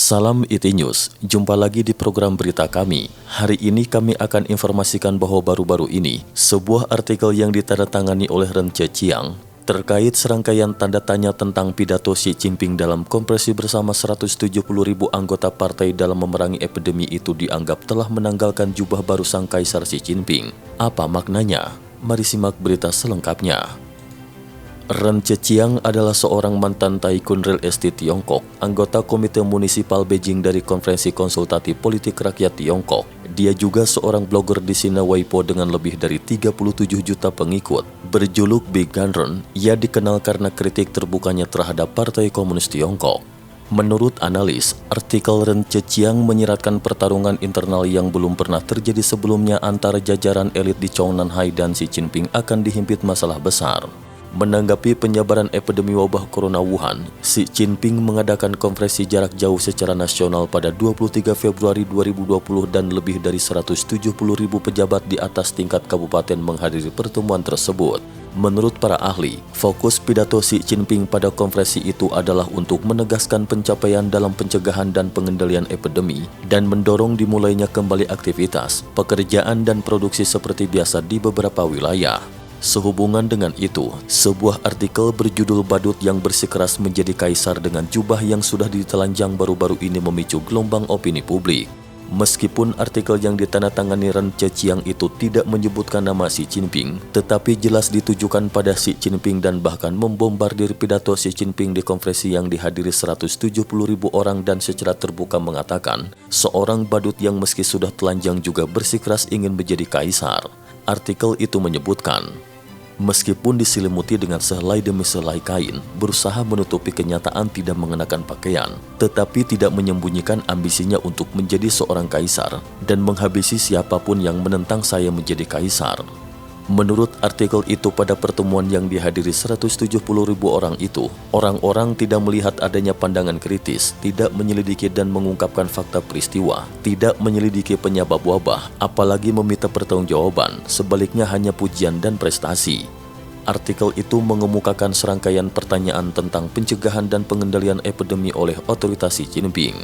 Salam IT News, jumpa lagi di program berita kami. Hari ini kami akan informasikan bahwa baru-baru ini, sebuah artikel yang ditandatangani oleh Ren Zhejiang terkait serangkaian tanda tanya tentang pidato Xi Jinping dalam konferensi bersama 170.000 anggota partai dalam memerangi epidemi itu dianggap telah menanggalkan jubah baru sang Kaisar Xi Jinping. Apa maknanya? Mari simak berita selengkapnya. Ren Zhejiang adalah seorang mantan Tycoon Real Estate Tiongkok, anggota Komite Munisipal Beijing dari Konferensi Konsultatif Politik Rakyat Tiongkok. Dia juga seorang blogger di Sina Weibo dengan lebih dari 37 juta pengikut. Berjuluk Big Gun Ren, ia dikenal karena kritik terbukanya terhadap Partai Komunis Tiongkok. Menurut analis, artikel Ren Zhejiang menyiratkan pertarungan internal yang belum pernah terjadi sebelumnya antara jajaran elit di Zhongnanhai dan Xi Jinping akan dihimpit masalah besar. Menanggapi penyebaran epidemi wabah corona Wuhan, Xi Jinping mengadakan konferensi jarak jauh secara nasional pada 23 Februari 2020 dan lebih dari 170.000 pejabat di atas tingkat kabupaten menghadiri pertemuan tersebut. Menurut para ahli, fokus pidato Xi Jinping pada konferensi itu adalah untuk menegaskan pencapaian dalam pencegahan dan pengendalian epidemi dan mendorong dimulainya kembali aktivitas, pekerjaan dan produksi seperti biasa di beberapa wilayah. Sehubungan dengan itu, sebuah artikel berjudul Badut yang Bersikeras Menjadi Kaisar dengan Jubah yang sudah ditelanjang baru-baru ini memicu gelombang opini publik. Meskipun artikel yang ditandatangani Ren Zhejiang itu tidak menyebutkan nama Xi Jinping, tetapi jelas ditujukan pada Xi Jinping dan bahkan membombardir pidato Xi Jinping di konferensi yang dihadiri 170.000 orang dan secara terbuka mengatakan, seorang badut yang meski sudah telanjang juga bersikeras ingin menjadi kaisar. Artikel itu menyebutkan, meskipun diselimuti dengan sehelai demi sehelai kain, berusaha menutupi kenyataan tidak mengenakan pakaian, tetapi tidak menyembunyikan ambisinya untuk menjadi seorang kaisar dan menghabisi siapapun yang menentang saya menjadi kaisar. Menurut artikel itu, pada pertemuan yang dihadiri 170.000 orang itu, orang-orang tidak melihat adanya pandangan kritis, tidak menyelidiki dan mengungkapkan fakta peristiwa, tidak menyelidiki penyebab wabah, apalagi meminta pertanggungjawaban, sebaliknya hanya pujian dan prestasi. Artikel itu mengemukakan serangkaian pertanyaan tentang pencegahan dan pengendalian epidemi oleh otoritas Xi Jinping.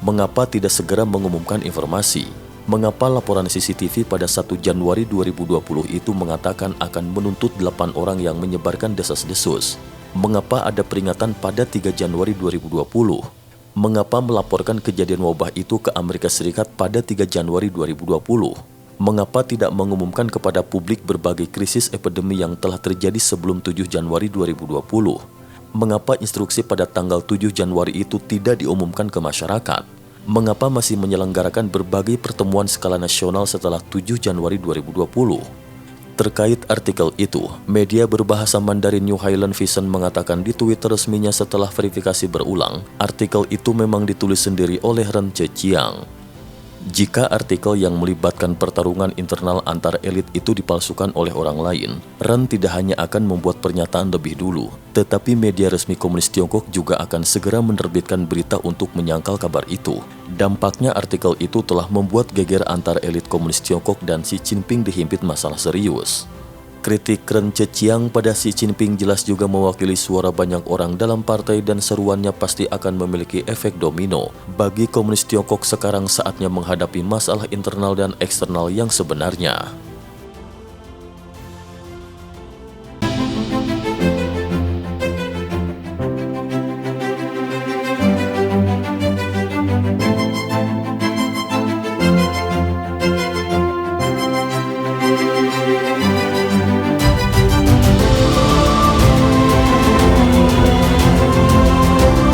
Mengapa tidak segera mengumumkan informasi? Mengapa laporan CCTV pada 1 Januari 2020 itu mengatakan akan menuntut 8 orang yang menyebarkan desas-desus? Mengapa ada peringatan pada 3 Januari 2020? Mengapa melaporkan kejadian wabah itu ke Amerika Serikat pada 3 Januari 2020? Mengapa tidak mengumumkan kepada publik berbagai krisis epidemi yang telah terjadi sebelum 7 Januari 2020? Mengapa instruksi pada tanggal 7 Januari itu tidak diumumkan ke masyarakat? Mengapa masih menyelenggarakan berbagai pertemuan skala nasional setelah 7 Januari 2020? Terkait artikel itu, media berbahasa Mandarin New Highland Vision mengatakan di Twitter resminya setelah verifikasi berulang, artikel itu memang ditulis sendiri oleh Ren Zhejiang. Jika artikel yang melibatkan pertarungan internal antar elit itu dipalsukan oleh orang lain, Ren tidak hanya akan membuat pernyataan lebih dulu, tetapi media resmi Komunis Tiongkok juga akan segera menerbitkan berita untuk menyangkal kabar itu. Dampaknya artikel itu telah membuat geger antar elit Komunis Tiongkok dan Xi Jinping dihimpit masalah serius. Kritik Ren Zhejiang pada Xi Jinping jelas juga mewakili suara banyak orang dalam partai dan seruannya pasti akan memiliki efek domino. Bagi Komunis Tiongkok sekarang saatnya menghadapi masalah internal dan eksternal yang sebenarnya.